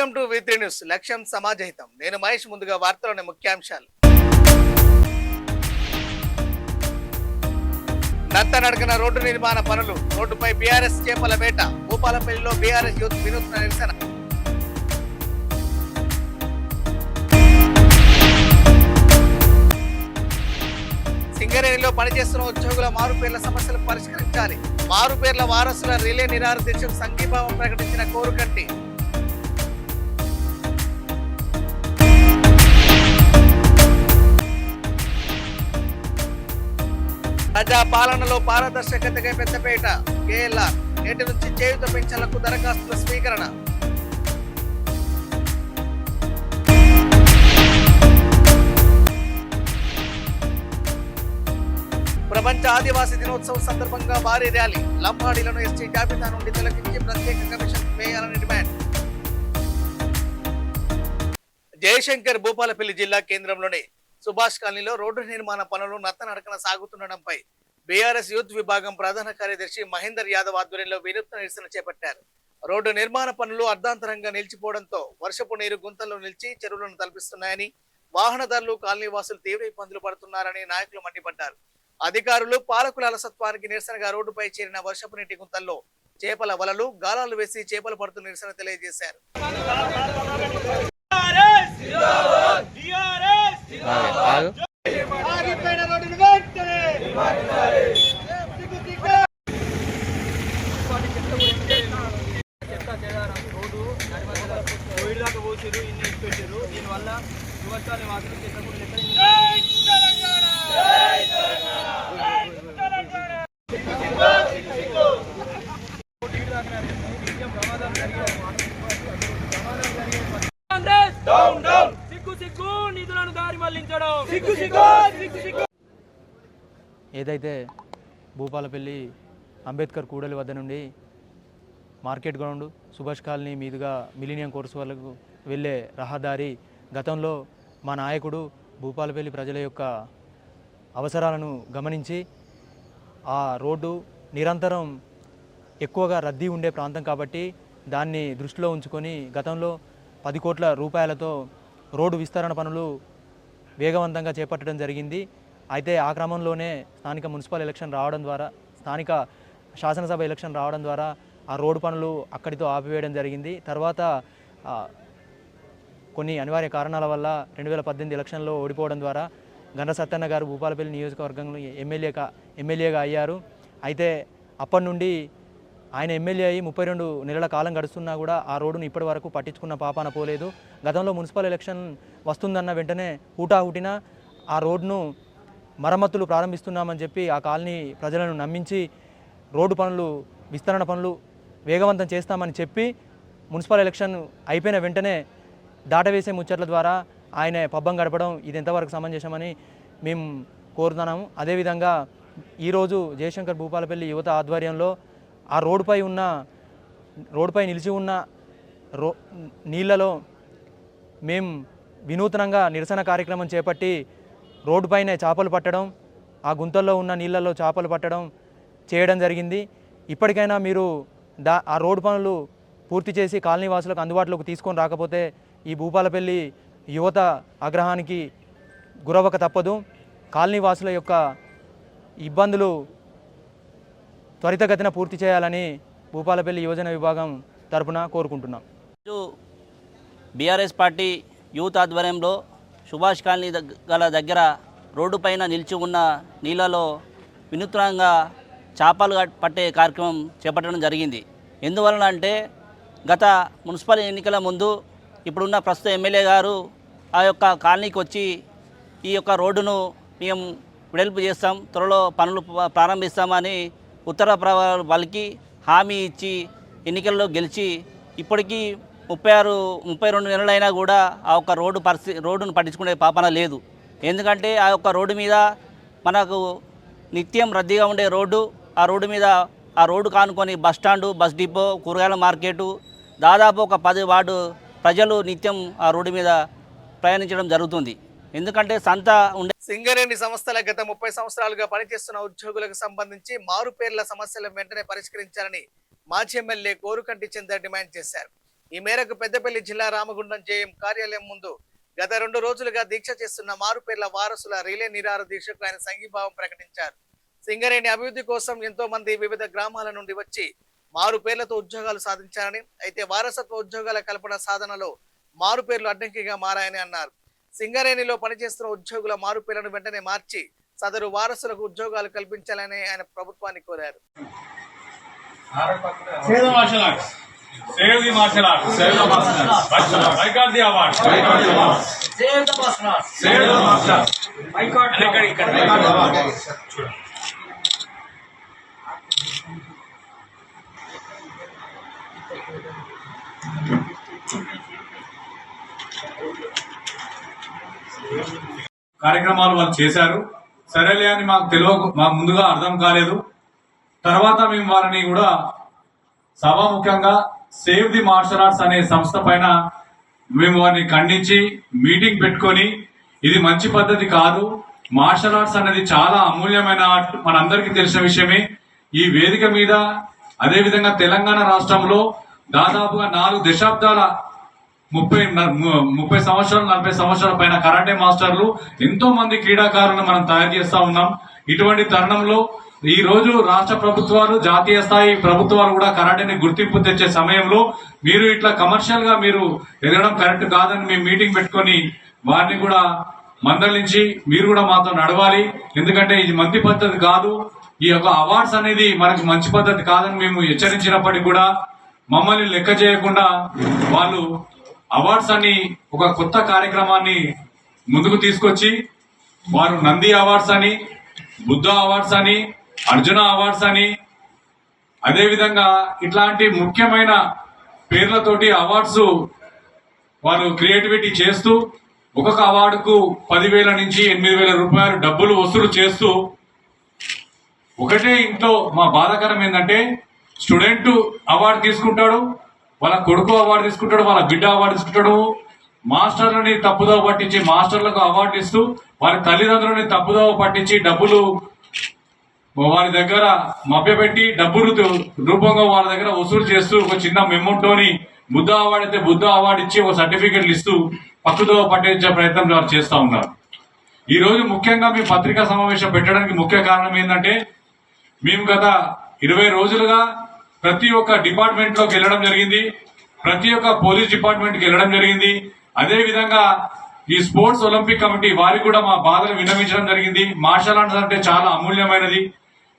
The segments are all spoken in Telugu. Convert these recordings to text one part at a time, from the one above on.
Welcome to వి3 news. లక్ష్యం సమాజహితం. నేను మహేష్. ముందుగా వార్తలోని ముఖ్యాంశాలు. నత్తనడకన రోడ్డు నిర్మాణ పనులు. రోడ్డుపై బీఆర్ఎస్ చేపల వేట. భూపాలపల్లిలో బీఆర్ఎస్ యూత్ వినూత్న నిరసన. సింగరేణిలో పనిచేస్తున్న ఉద్యోగుల మారుపేర్ల సమస్యలు పరిష్కరించాలి. మారుపేర్ల వారసుల రిలే నిరాహార దీక్షకు సంఘీభావం ప్రకటించిన కోరుకంటి. ప్రజా పాలనలో పారదర్శకతగా పెద్దపేట. కేఎల్ఆర్ నేటి నుంచి చేయూత పెన్షన్లకు దరఖాస్తుల స్వీకరణ. ప్రపంచ ఆదివాసీ దినోత్సవం సందర్భంగా భారీ ర్యాలీ. లంబాడీలను ఎస్టీ జాబితా నుండి తొలగించి ప్రత్యేక కమిషన్ వేయాలని డిమాండ్. జయశంకర్ భూపాలపల్లి జిల్లా కేంద్రంలోని సుభాష్ కాలనీలో రోడ్డు నిర్మాణ పనులు నత్తనడకన సాగుతుండటంపై బీఆర్ఎస్ యూత్ విభాగం ప్రధాన కార్యదర్శి మహేందర్ యాదవ్ ఆధ్వర్యంలో వినూత్న నిరసన చేపట్టారు. రోడ్డు నిర్మాణ పనులు అర్ధాంతరంగా నిలిచిపోవడంతో వర్షపు నీరు గుంతల్లో నిలిచి చెరువులను తలపిస్తున్నాయని, వాహనదారులు కాలనీ వాసులు తీవ్ర ఇబ్బందులు పడుతున్నారని నాయకులు మండిపడ్డారు. అధికారులు పాలకుల అలసత్వానికి నిరసనగా రోడ్డుపై చేరిన వర్షపు నీటి గుంతల్లో చేపల వలలు, గాలాలు వేసి చేపలు పడుతున్న నిరసన తెలియజేశారు. దీనివల్ల యువతని మాత్రం ఏదైతే భూపాలపల్లి అంబేద్కర్ కూడలి వద్ద నుండి మార్కెట్ గ్రౌండ్, సుభాష్ కాలనీ మీదుగా మిలీనియం కోర్సు వాళ్ళకు వెళ్ళే రహదారి గతంలో మా నాయకుడు భూపాలపల్లి ప్రజల యొక్క అవసరాలను గమనించి ఆ రోడ్డు నిరంతరం ఎక్కువగా రద్దీ ఉండే ప్రాంతం కాబట్టి దాన్ని దృష్టిలో ఉంచుకొని గతంలో 10 కోట్ల రూపాయలతో రోడ్డు విస్తరణ పనులు వేగవంతంగా చేపట్టడం జరిగింది. అయితే ఆ క్రమంలోనే స్థానిక మున్సిపల్ ఎలక్షన్ రావడం ద్వారా, స్థానిక శాసనసభ ఎలక్షన్ రావడం ద్వారా ఆ రోడ్డు పనులు అక్కడితో ఆపివేయడం జరిగింది. తర్వాత కొన్ని అనివార్య కారణాల వల్ల 2018 ఎలక్షన్లో ఓడిపోవడం ద్వారా గండ్ర సత్తన్న గారు భూపాలపల్లి నియోజకవర్గంలో ఎమ్మెల్యేగా అయ్యారు. అయితే అప్పటి నుండి ఆయన ఎమ్మెల్యే అయ్యి 32 నెలల కాలం గడుస్తున్నా కూడా ఆ రోడ్డును ఇప్పటి వరకు పట్టించుకున్న పాపాన పోలేదు. గతంలో మున్సిపల్ ఎలక్షన్ వస్తుందన్న వెంటనే హూటాహుటిన ఆ రోడ్డును మరమ్మతులు ప్రారంభిస్తున్నామని చెప్పి ఆ కాలనీ ప్రజలను నమ్మించి రోడ్డు పనులు, విస్తరణ పనులు వేగవంతం చేస్తామని చెప్పి మున్సిపల్ ఎలక్షన్ అయిపోయిన వెంటనే దాటవేసే ముచ్చట్ల ద్వారా ఆయన పబ్బం గడపడం ఇది ఎంతవరకు సమంజసమని మేము కోరుతున్నాము. అదేవిధంగా ఈరోజు జయశంకర్ భూపాలపల్లి యువత ఆధ్వర్యంలో ఆ రోడ్డుపై నిలిచి ఉన్న నీళ్లలో మేము వినూత్నంగా నిరసన కార్యక్రమం చేపట్టి రోడ్డుపైనే చేపలు పట్టడం, ఆ గుంతల్లో ఉన్న నీళ్లలో చేపలు పట్టడం చేయడం జరిగింది. ఇప్పటికైనా మీరు ఆ రోడ్డు పనులు పూర్తి చేసి కాలనీ వాసులకు అందుబాటులోకి తీసుకొని రాకపోతే ఈ భూపాలపల్లి యువత ఆగ్రహానికి గురవక తప్పదు. కాలనీ వాసుల యొక్క ఇబ్బందులు త్వరితగతిన పూర్తి చేయాలని భూపాలపల్లి యువజన విభాగం తరపున కోరుకుంటున్నాం. బీఆర్ఎస్ పార్టీ యూత్ ఆధ్వర్యంలో సుభాష్ కాలనీ దగ్గర రోడ్డు పైన నిలిచి ఉన్న నీళ్ళలో వినూత్నంగా చేపలు పట్టే కార్యక్రమం చేపట్టడం జరిగింది. ఎందువలన అంటే గత మున్సిపల్ ఎన్నికల ముందు ఇప్పుడున్న ప్రస్తుత ఎమ్మెల్యే గారు ఆ యొక్క కాలనీకి వచ్చి ఈ యొక్క రోడ్డును మేము వెడల్పు చేస్తాం, త్వరలో పనులు ప్రారంభిస్తామని ఉత్తర వాళ్ళకి హామీ ఇచ్చి ఎన్నికల్లో గెలిచి ఇప్పటికీ 32 నెలలైనా కూడా ఆ యొక్క రోడ్డును పట్టించుకునే పాపన లేదు. ఎందుకంటే ఆ యొక్క రోడ్డు మీద మనకు నిత్యం రద్దీగా ఉండే రోడ్డు, ఆ రోడ్డు మీద ఆ రోడ్డు కానుకొని బస్టాండు, బస్ డిపో, కూరగాయల మార్కెటు, దాదాపు ఒక 10 వార్డు ప్రజలు నిత్యం ఆ రోడ్డు మీద ప్రయాణించడం జరుగుతుంది. ఎందుకంటే సంత ఉండే సింగరేణి సంస్థల గత 30 సంవత్సరాలుగా పనిచేస్తున్న ఉద్యోగులకు సంబంధించి మారు పేర్ల సమస్యలను వెంటనే పరిష్కరించాలని మాజీ ఎమ్మెల్యే కోరుకంటి చంద్ర డిమాండ్ చేశారు. ఈ మేరకు పెద్దపల్లి జిల్లా రామగుండం జేఎం కార్యాలయం ముందు గత 2 రోజులుగా దీక్ష చేస్తున్న మారుపేర్ల వారసుల రిలే నిరాహార దీక్షకు ఆయన సంఘీభావం ప్రకటించారు. సింగరేణి అభివృద్ధి కోసం ఎంతో మంది వివిధ గ్రామాల నుండి వచ్చి మారు పేర్లతో ఉద్యోగాలు సాధించారని, అయితే వారసత్వ ఉద్యోగాల కల్పన సాధనలో మారు పేర్లు అడ్డంకిగా మారాయని అన్నారు. సింగరేణిలో పనిచేస్తున్న ఉద్యోగుల మారు పేర్లను వెంటనే మార్చి సదరు వారసులకు ఉద్యోగాలు కల్పించాలని ఆయన ప్రభుత్వాన్ని కోరారు. Save the martial arts. Save the martial arts. I got the award. Save the martial arts. Save the martial arts. I got the award. కార్యక్రమాలు వాళ్ళు చేశారు. సరేలే అని మాకు ముందుగా అర్థం కాలేదు. తర్వాత మేము వారిని కూడా సభాముఖంగా సేవ్ ది మార్షల్ ఆర్ట్స్ అనే సంస్థ పైన మేము వారిని ఖండించి మీటింగ్ పెట్టుకొని ఇది మంచి పద్ధతి కాదు, మార్షల్ ఆర్ట్స్ అనేది చాలా అమూల్యమైన ఆర్ట్, మనందరికీ తెలిసిన విషయమే. ఈ వేదిక మీద అదేవిధంగా తెలంగాణ రాష్ట్రంలో దాదాపుగా 4 దశాబ్దాల 30 సంవత్సరాలు 40 సంవత్సరాల పైన కరాటే మాస్టర్లు ఎంతో మంది క్రీడాకారులను మనం తయారు చేస్తా ఉన్నాం. ఇటువంటి తరుణంలో ఈ రోజు రాష్ట్ర ప్రభుత్వాలు, జాతీయ స్థాయి ప్రభుత్వాలు కూడా కరాటేని గుర్తింపు తెచ్చే సమయంలో మీరు ఇట్లా కమర్షియల్ గా మీరు ఎదగడం కరెక్ట్ కాదని మేము మీటింగ్ పెట్టుకొని వారిని కూడా మందలించి మీరు కూడా మాతో నడవాలి, ఎందుకంటే ఇది మంచి పద్ధతి కాదు, ఈ యొక్క అవార్డ్స్ అనేది మనకు మంచి పద్ధతి కాదని మేము హెచ్చరించినప్పటికీ కూడా మమ్మల్ని లెక్క చేయకుండా వాళ్ళు అవార్డ్స్ అని ఒక కొత్త కార్యక్రమాన్ని ముందుకు తీసుకొచ్చి వారు నంది అవార్డ్స్ అని, బుద్ధ అవార్డ్స్ అని, అర్జున అవార్డ్స్ అని, అదేవిధంగా ఇట్లాంటి ముఖ్యమైన పేర్లతోటి అవార్డ్స్ వారు క్రియేటివిటీ చేస్తూ ఒక్కొక్క అవార్డుకు 10,000 నుంచి 8,000 రూపాయలు డబ్బులు వసూలు చేస్తూ, ఒకటే ఇంట్లో మా బాధాకరం ఏంటంటే స్టూడెంట్ అవార్డు తీసుకుంటాడు, వాళ్ళ కొడుకు అవార్డు తీసుకుంటాడు, వాళ్ళ బిడ్డ అవార్డు తీసుకుంటాడు, మాస్టర్లని తప్పుదోవ పట్టించి మాస్టర్లకు అవార్డు ఇస్తూ వారి తల్లిదండ్రులని తప్పుదోవ పట్టించి డబ్బులు వారి దగ్గర మభ్యపెట్టి డబ్బు రూపంగా వారి దగ్గర వసూలు చేస్తూ ఒక చిన్న మెమోటోని బుద్ధ అవార్డు అయితే బుద్ధ అవార్డు ఇచ్చి ఒక సర్టిఫికెట్లు ఇస్తూ పక్కదోవ పట్టించే ప్రయత్నం వారు చేస్తూ ఉన్నారు. ఈ రోజు ముఖ్యంగా మేము పత్రికా సమావేశం పెట్టడానికి ముఖ్య కారణం ఏంటంటే మేము గత 20 రోజులుగా ప్రతి ఒక్క డిపార్ట్మెంట్ లోకి వెళ్ళడం జరిగింది, ప్రతి ఒక్క పోలీస్ డిపార్ట్మెంట్ కి వెళ్ళడం జరిగింది. అదే విధంగా ఈ స్పోర్ట్స్ ఒలింపిక్ కమిటీ వారికి కూడా మా బాధలు విన్నవించడం జరిగింది. మార్షల్ ఆర్ట్స్ అంటే చాలా అమూల్యమైనది,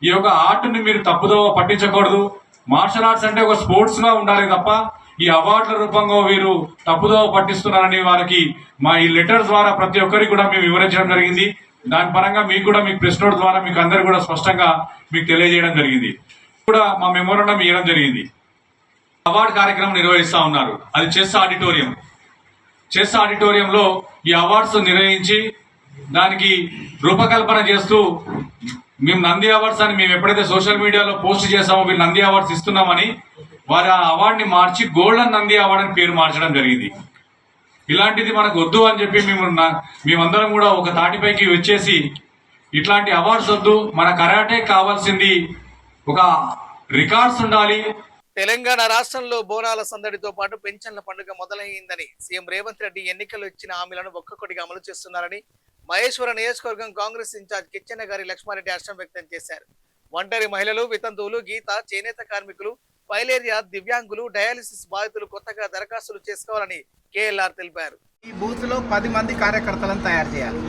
ఈ యొక్క ఆర్ట్ ని మీరు తప్పుదోవ పట్టించకూడదు, మార్షల్ ఆర్ట్స్ అంటే ఒక స్పోర్ట్స్ గా ఉండాలి తప్ప ఈ అవార్డుల రూపంగా వీరు తప్పుదోవ పట్టిస్తున్నారని వారికి మా ఈ లెటర్ ద్వారా ప్రతి ఒక్కరికి కూడా మేము వివరించడం జరిగింది. దాని పరంగా మీకు కూడా మీ ప్రెస్ నోట్ ద్వారా మీకు అందరు కూడా స్పష్టంగా మీకు తెలియజేయడం జరిగింది. కూడా మా మెమోరాండం ఇవ్వడం జరిగింది. అవార్డు కార్యక్రమం నిర్వహిస్తా ఉన్నారు, అది చెస్ ఆడిటోరియంలో ఈ అవార్డ్స్ నిర్వహించి దానికి రూపకల్పన చేస్తూ మేము నంది అవార్డ్స్ అని మేము ఎప్పుడైతే సోషల్ మీడియాలో పోస్ట్ చేసామో వీళ్ళు నంది అవార్డ్స్ ఇస్తున్నామని వారు ఆ అవార్డుని మార్చి గోల్డెన్ నంది అవార్డు అని పేరు మార్చడం జరిగింది. ఇలాంటిది మనకు వద్దు అని చెప్పి మేమందరం కూడా ఒక తాటిపైకి వచ్చేసి ఇట్లాంటి అవార్డ్స్ వద్దు, మన కరాటే కావాల్సింది ఒక రికార్డ్స్ ఉండాలి. తెలంగాణ రాష్ట్రంలో బోనాల సందడితో పాటు పెన్షన్ల పండుగ మొదలైందని సీఎం రేవంత్ రెడ్డి ఎన్నికల్లో ఇచ్చిన హామీలను ఒక్కొక్కటిగా అమలు చేస్తున్నారని మహేశ్వర నియోజకవర్గం కాంగ్రెస్ ఇన్ఛార్జ్ కిచ్చెన్న గారి లక్ష్మారెడ్డి హర్షం వ్యక్తం చేశారు. ఒంటరి మహిళలు, వితంతువులు, గీత, చేనేత కార్మికులు, ఫైలేరియా, దివ్యాంగులు, డయాలిసిస్ బాధితులు కొత్తగా దరఖాస్తులు చేసుకోవాలని కేఎల్ఆర్ తెలిపారు. ఈ బూత్ లో 10 మంది కార్యకర్తలను తయారు చేయాలి.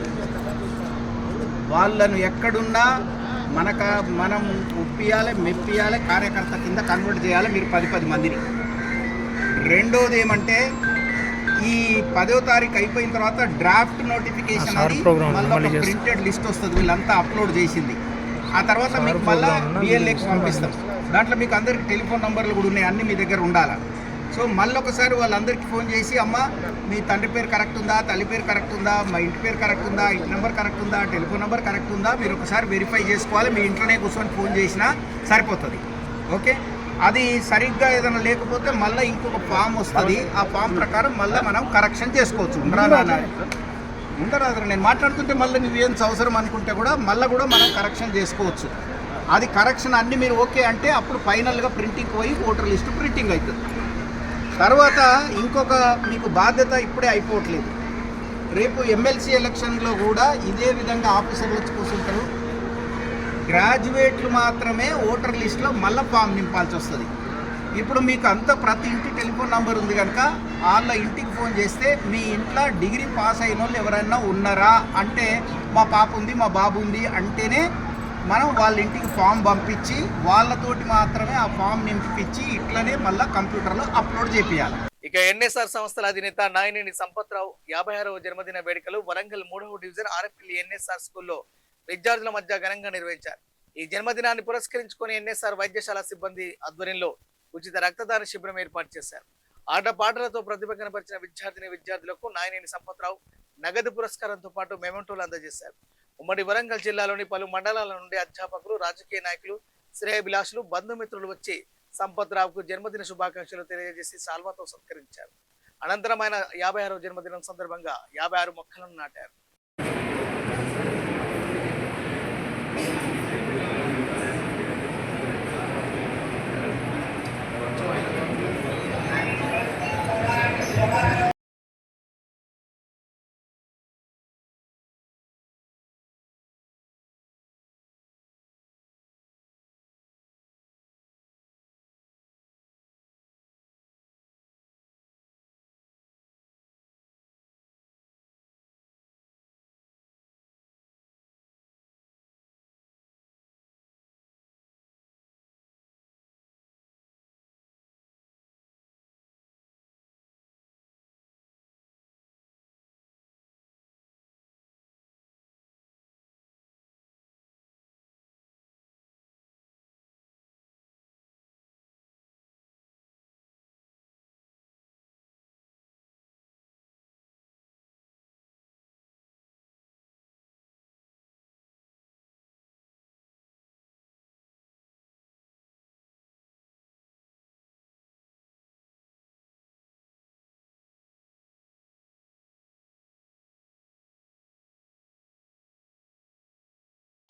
వాళ్ళను ఎక్కడున్నా మనం ఒప్పియాలి, మెప్పియాలి, కార్యకర్త కింద కన్వర్ట్ చేయాలి. మీరు 10 మందిని. రెండోది ఏమంటే ఈ 10వ తారీఖు అయిపోయిన తర్వాత డ్రాఫ్ట్ నోటిఫికేషన్ అది మళ్ళీ ప్రింటెడ్ లిస్ట్ వస్తుంది, వీళ్ళంతా అప్లోడ్ చేసింది. ఆ తర్వాత మీకు మళ్ళీ బిఎల్ఏకి పంపిస్తాం. దాంట్లో మీకు అందరికి టెలిఫోన్ నంబర్లు కూడా ఉన్నాయి, అన్నీ మీ దగ్గర ఉండాలి. సో మళ్ళీ ఒకసారి వాళ్ళందరికీ ఫోన్ చేసి అమ్మ మీ తండ్రి పేరు కరెక్ట్ ఉందా, తల్లి పేరు కరెక్ట్ ఉందా, మా ఇంటి పేరు కరెక్ట్ ఉందా, ఇంటి నెంబర్ కరెక్ట్ ఉందా, టెలిఫోన్ నెంబర్ కరెక్ట్ ఉందా, మీరు ఒకసారి వెరిఫై చేసుకోవాలి. మీ ఇంట్లోనే కూర్చొని ఫోన్ చేసినా సరిపోతుంది. ఓకే, అది సరిగ్గా ఏదైనా లేకపోతే మళ్ళీ ఇంకొక ఫామ్ వస్తుంది, ఆ ఫామ్ ప్రకారం మళ్ళీ మనం కరెక్షన్ చేసుకోవచ్చు. ఉండరాదు నేను మాట్లాడుతుంటే మళ్ళీ నువ్వేం అవసరం అనుకుంటే కూడా మళ్ళీ కూడా మనం కరెక్షన్ చేసుకోవచ్చు. అది కరెక్షన్ అన్నీ మీరు ఓకే అంటే అప్పుడు ఫైనల్గా ప్రింటింగ్ పోయి ఓటర్ లిస్టు ప్రింటింగ్ అవుతుంది. తర్వాత ఇంకొక మీకు బాధ్యత ఇప్పుడే అయిపోవట్లేదు. రేపు ఎమ్మెల్సీ ఎలక్షన్లో కూడా ఇదే విధంగా ఆఫీసర్లు వచ్చి కూర్చుంటారు. గ్రాడ్యుయేట్లు మాత్రమే ఓటర్ లిస్టులో మళ్ళీ ఫామ్ నింపాల్సి వస్తుంది. ఇప్పుడు మీకు ప్రతి ఇంటి టెలిఫోన్ నంబర్ ఉంది కనుక వాళ్ళ ఇంటికి ఫోన్ చేస్తే మీ ఇంట్లో డిగ్రీ పాస్ అయిన వాళ్ళు ఎవరైనా ఉన్నారా అంటే మా పాప ఉంది, మా బాబు ఉంది అంటేనే మనం వాళ్ళ ఇంటికి ఫామ్ పంపించి వాళ్ళతోటి మాత్రమే ఆ ఫామ్ నింపించి ఇట్లనే మళ్ళీ కంప్యూటర్లో అప్లోడ్ చేపియాలి. ఇక ఎన్ఎస్ఆర్ సంస్థల అధినేత నాయనేని సంపత్రావు 56వ జన్మదిన వేడుకలు వరంగల్ 3వ డివిజన్ ఆర్ఎఫ్ఎల్ ఎన్ఎస్ఆర్ స్కూల్లో విద్యార్థుల మధ్య ఘనంగా నిర్వహించారు. ఈ జన్మదినాన్ని పురస్కరించుకొని ఎన్ఎస్ఆర్ వైద్యశాల సిబ్బంది ఆధ్వర్యంలో ఉచిత రక్తదాన శిబిరం ఏర్పాటు చేశారు. ఆటపాటలతో ప్రతిభ కనబరిచిన విద్యార్థులకు నాయనేని సంపత్రావు నగదు పురస్కారంతో పాటు మెమెంటోలు అందజేశారు. ఉమ్మడి వరంగల్ జిల్లాలోని పలు మండలాల నుండి అధ్యాపకులు, రాజకీయ నాయకులు, శ్రేయభిలాషులు, బంధుమిత్రులు వచ్చి సంపత్రావుకు జన్మదిన శుభాకాంక్షలు తెలియజేసి సాల్వాతో సత్కరించారు. అనంతరం ఆయన 56వ జన్మదినం సందర్భంగా 56 మొక్కలను నాటారు.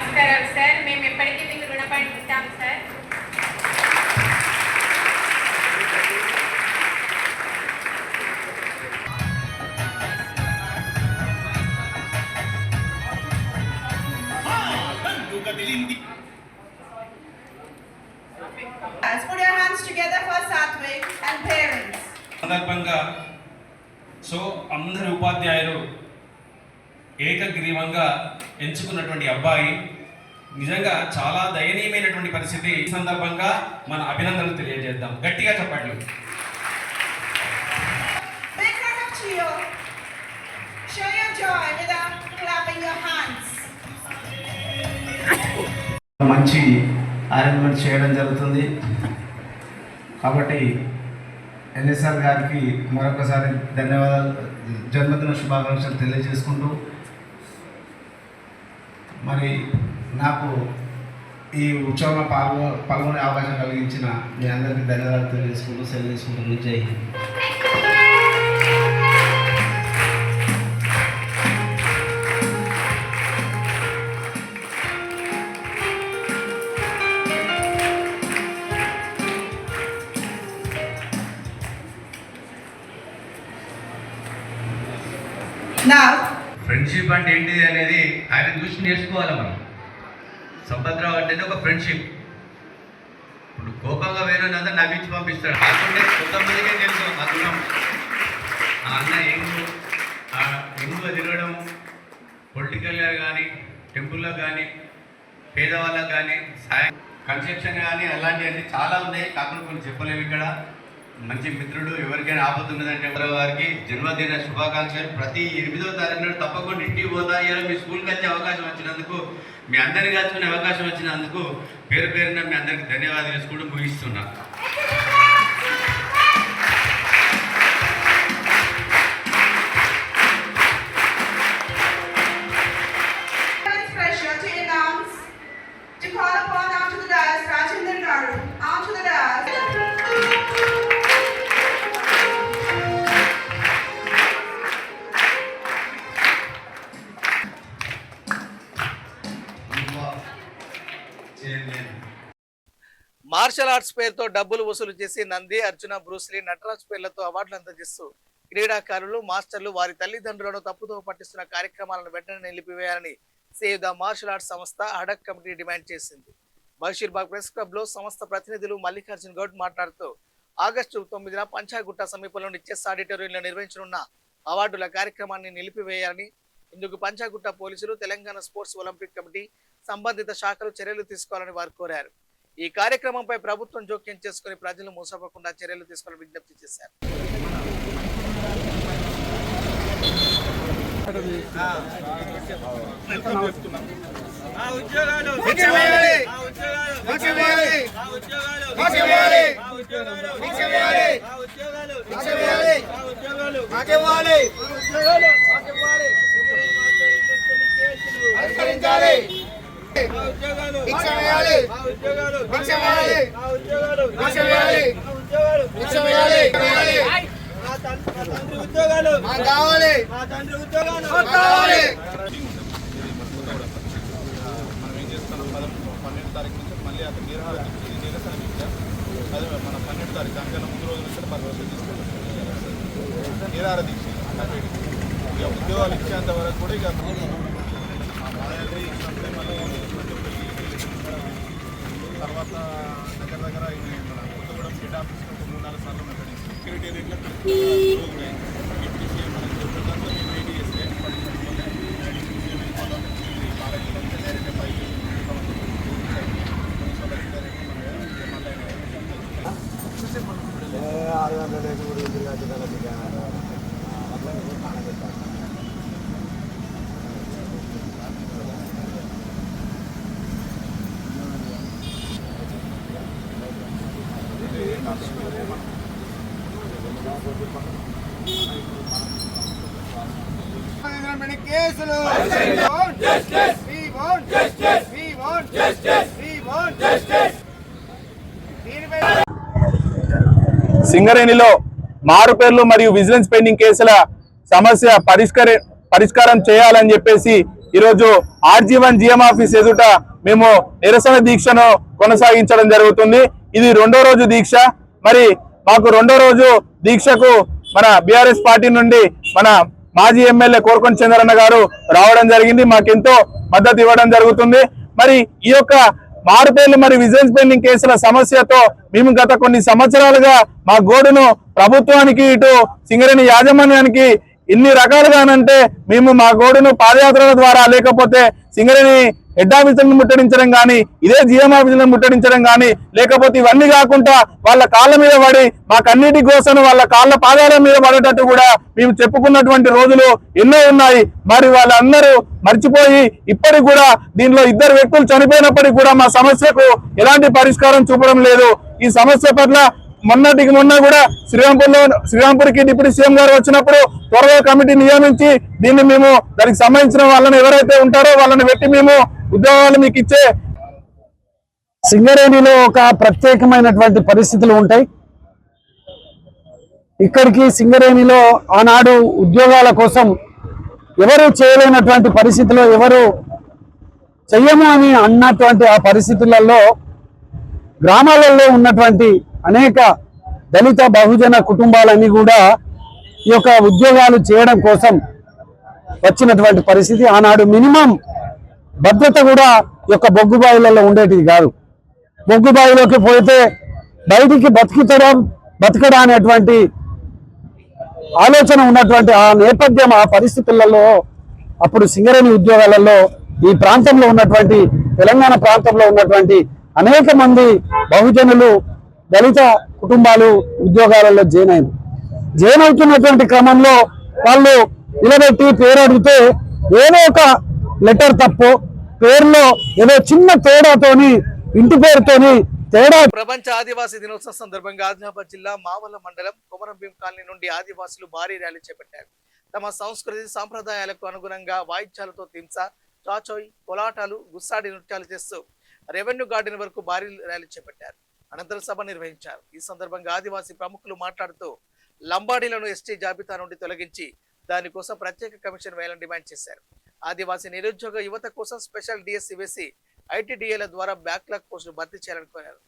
నమస్కారం సార్, మేము ఎప్పటికీ మీకు రుణపడి ఉంటాం sir. Put your hands together for Satvik and parents. సందర్భంగా అందరు ఉపాధ్యాయులు ఏకగ్రీవంగా ఎంచుకున్నటువంటి అబ్బాయి నిజంగా చాలా దయనీయమైనటువంటి పరిస్థితి. ఈ సందర్భంగా మన అభినందనలు తెలియజేద్దాం. గట్టిగా చెప్పండి. Big hand up to you. Show your joy without clapping your hands. మంచి అరేంజ్మెంట్ చేయడం జరుగుతుంది కాబట్టి ఎన్ఎస్ఆర్ గారికి మరొకసారి ధన్యవాదాలు, జన్మదిన శుభాకాంక్షలు తెలియజేసుకుంటూ మరి నాకు ఈ ఉత్సవంలో పాల్గొనే అవకాశం కలిగించిన మీ అందరికీ ధన్యవాదాలు తెలియజేసుకుంటూ సెలవు తీసుకుంటూ జై హింద్. Now, ఫ్రెండ్షిప్ అంటే ఏంటిది అనేది ఆయన చూసి నేర్చుకోవాలి మనం. సంపత్రావు అంటేనే ఒక ఫ్రెండ్షిప్. ఇప్పుడు కోపంగా వేరేనంతా నవ్వించి పంపిస్తాడు. కాకుంటే కొంతమందికే తెలుసు ఆ గుణం. ఆ అన్న ఎంగుగా తిరగడం, పొలిటికల్గా కానీ, టెంపుల్లో కానీ, పేదవాళ్ళకు కానీ, సాయం కన్స్ట్రక్షన్ కానీ అలాంటివన్నీ చాలా ఉన్నాయి. కాకుండా కొన్ని చెప్పలేము ఇక్కడ. మంచి మిత్రుడు, ఎవరికైనా ఆపతున్నదంటే వారికి జన్మదిన శుభాకాంక్షలు. ప్రతి 8వ తారీఖు నాడు తప్పకుండా ఇంటికి పోతా. మీ స్కూల్కి వచ్చే అవకాశం వచ్చినందుకు, మీ అందరినీ కలుసుకునే అవకాశం వచ్చినందుకు పేరు పేరున మీ అందరికీ ధన్యవాదాలు చేసుకుంటూ ముగిస్తున్నా. it's pleasure to announce, to call upon onto the dais Rajendra Garu, onto the dais. Martial arts పేరుతో డబ్బులు వసూలు చేసి నంది, అర్జున, బ్రూస్లీ, నటరాజ్ పేర్లతో అవార్డులు అందజేస్తూ క్రీడాకారులు, మాస్టర్లు వారి తల్లిదండ్రులను తప్పుతో పట్టిస్తున్న కార్యక్రమాలను వెంటనే నిలిపివేయాలని సేవ్ ద మార్షల్ ఆర్ట్స్ సంస్థ అడక్ కమిటీ డిమాండ్ చేసింది. బషీర్బాగ్ ప్రెస్ క్లబ్ లో సంస్థ ప్రతినిధులు మల్లికార్జున్ గౌడ్ మాట్లాడుతూ ఆగస్టు 9న పంచాగుట్ట సమీపంలోని చెస్ ఆడిటోరియంలో నిర్వహించనున్న అవార్డుల కార్యక్రమాన్ని నిలిపివేయాలని, ఇందుకు పంచాగుట్ట పోలీసులు, తెలంగాణ స్పోర్ట్స్ ఒలింపిక్ కమిటీ సంబంధిత శాఖలు చర్యలు తీసుకోవాలని వారు కోరారు. ఈ కార్యక్రమంపై ప్రభుత్వం జోక్యం చేసుకుని ప్రజలు మోసపోకుండా చర్యలు తీసుకోవాలని విజ్ఞప్తి చేశారు. మళ్ళీ అక్కడ నిరసన అదే మన 12 తారీఖు దానికన్నా ముందు రోజు నుంచి 10 రోజులు తీసుకుంటాం నిరాహార దీక్ష అన్నపేడి ఇక ఉద్యోగాలు ఇచ్చేంత వరకు కూడా ఇక తర్వాత దగ్గర మన కొత్తగూడెం హెడ్ ఆఫీస్ 3-4 సార్లు మాట్లాడి సెక్రటేరియట్లో డిప్యూటీ సీఎం మనకి చెప్పడంతో మేము వెయిట్ చేస్తే సింగరేణిలో మారు పేర్లు మరియు విజిలెన్స్ పెండింగ్ కేసుల సమస్య పరిష్కారం చేయాలని చెప్పేసి ఈరోజు RG1 GM ఆఫీస్ ఎదుట మేము నిరసన దీక్షను కొనసాగించడం జరుగుతుంది. ఇది 2వ రోజు దీక్ష. మరి మాకు 2వ రోజు దీక్షకు మన బీఆర్ఎస్ పార్టీ నుండి మన మాజీ ఎమ్మెల్యే కోరుకొండ చంద్రన్న గారు రావడం జరిగింది. మాకెంతో మద్దతు ఇవ్వడం జరుగుతుంది. మరి ఈ యొక్క మారుపేర్లు మరి విజిలెన్స్ పెండింగ్ కేసుల సమస్యతో మేము గత కొన్ని సంవత్సరాలుగా మా గోడును ప్రభుత్వానికి ఇటు సింగరేణి యాజమాన్యానికి ఇన్ని రకాలుగానంటే మేము మా గోడును పాదయాత్రల ద్వారా లేకపోతే సింగరేణి హెడ్ ఆఫీసులను ముట్టడించడం కానీ, ఇదే GM ఆఫీసులను ముట్టడించడం కానీ, లేకపోతే ఇవన్నీ కాకుండా వాళ్ళ కాళ్ళ మీద పడి మాకన్నిటి కోసం వాళ్ళ కాళ్ళ పాదాల మీద పడేటట్టు కూడా మేము చెప్పుకున్నటువంటి రోజులు ఎన్నో ఉన్నాయి. మరి వాళ్ళందరూ మర్చిపోయి ఇప్పటికి కూడా దీనిలో 2 వ్యక్తులు చనిపోయినప్పటికీ కూడా మా సమస్యకు ఎలాంటి పరిష్కారం చూపడం లేదు. ఈ సమస్య పట్ల మొన్న కూడా శ్రీరాంపూర్కి డిప్యూటీ సీఎం గారు వచ్చినప్పుడు త్వరగా కమిటీ నియమించి దీన్ని మేము దానికి సంబంధించిన వాళ్ళని ఎవరైతే ఉంటారో వాళ్ళని పెట్టి మేము ఉద్యోగాలు మీకు ఇచ్చే. సింగరేణిలో ఒక ప్రత్యేకమైనటువంటి పరిస్థితులు ఉంటాయి. ఇక్కడికి సింగరేణిలో ఆనాడు ఉద్యోగాల కోసం ఎవరు చేయలేనటువంటి పరిస్థితిలో ఎవరు చెయ్యము అని అన్నటువంటి ఆ పరిస్థితులలో గ్రామాలలో ఉన్నటువంటి అనేక దళిత బహుజన కుటుంబాలన్నీ కూడా ఈ యొక్క ఉద్యోగాలు చేయడం కోసం వచ్చినటువంటి పరిస్థితి. ఆనాడు మినిమం భద్రత కూడా ఈ యొక్క బొగ్గుబాయిలలో ఉండేటిది కాదు. బొగ్గుబాయిలోకి పోతే బయటికి బతకడా అనేటువంటి ఆలోచన ఉన్నటువంటి ఆ నేపథ్యం, ఆ పరిస్థితులలో అప్పుడు సింగరేణి ఉద్యోగాలలో ఈ ప్రాంతంలో ఉన్నటువంటి తెలంగాణ ప్రాంతంలో ఉన్నటువంటి అనేక మంది బహుజనులు దళిత కుటుంబాలు ఉద్యోగాలలో జాయిన్ అవుతున్నటువంటి క్రమంలో వాళ్ళు నిలబెట్టి పేరు అడిగితే ఏదో ఒక లెటర్ తప్పు, పేరులో ఏదో చిన్న తేడాతోని, ఇంటి పేరుతోని తేడా. ప్రపంచ ఆదివాసీ దినోత్సవం సందర్భంగా ఆదిలాబాద్ జిల్లా మావల మండలం కొమరంభీం కాలనీ నుండి ఆదివాసులు భారీ ర్యాలీ చేపట్టారు. తమ సంస్కృతి సాంప్రదాయాలకు అనుగుణంగా వాయిద్యాలతో తింసా, చాచోయ్, కోలాటాలు, గుస్సాడి నృత్యాలు చేస్తూ రెవెన్యూ గార్డెన్ వరకు భారీ ర్యాలీ చేపట్టారు. అనంతరం సభ నిర్వహించారు. ఈ సందర్భంగా ఆదివాసీ ప్రముఖులు మాట్లాడుతూ లంబాడీలను ఎస్టీ జాబితా నుండి తొలగించి దానికోసం ప్రత్యేక కమిషన్ వేయాలని డిమాండ్ చేశారు. ఆదివాసీ నిరుద్యోగ యువత కోసం స్పెషల్ డిఎస్సి వేసి ITDAల ద్వారా బ్యాక్లాగ్ పోస్టులు భర్తీ చేయాలని కోరారు.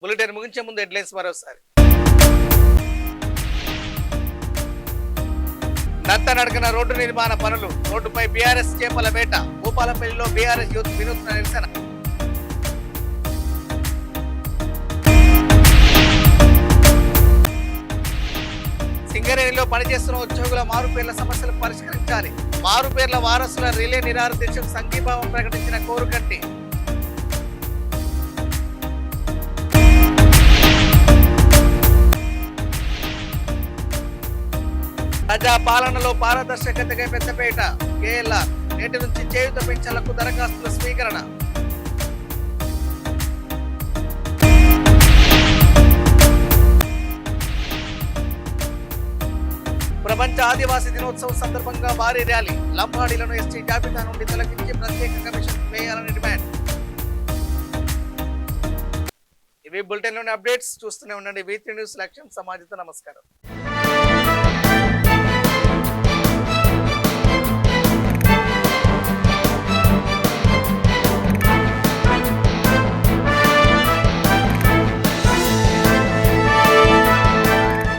బులెటిన్ ముగించే ముందు హెడ్లైన్స్ మరోసారి. నత్త నడకన రోడ్డు నిర్మాణ పనులు, రోడ్డుపై బీఆర్ఎస్ చేపల వేట, భూపాలపల్లిలో బీఆర్ఎస్ యూత్ వినూత్న నిరసన. సింగరేణిలో పనిచేస్తున్న ఉద్యోగుల మారుపేర్ల సమస్యలు పరిష్కరించాలి, మారుపేర్ల వారసుల రిలే నిరాహార దీక్షకు సంఘీభావం ప్రకటించిన కోరుకంటి. ప్రజా పాలనలో పారదర్శకతగా పెద్దపేట, కేఎల్ఆర్ నేటి నుంచి చేయూత పెన్షన్లకు దరఖాస్తుల స్వీకరణ. ప్రపంచ ఆదివాసీ దినోత్సవం సందర్భంగా భారీ ర్యాలీ, లంబాడీలను ఎస్టీ జాబితా నుండి తొలగించి ప్రత్యేక కమిషన్ వేయాలని డిమాండ్. ఇవి బులెటిన్లోని అప్డేట్స్. చూస్తూనే ఉండండి V3 న్యూస్. లక్ష్యం సమాజంతో. నమస్కారం.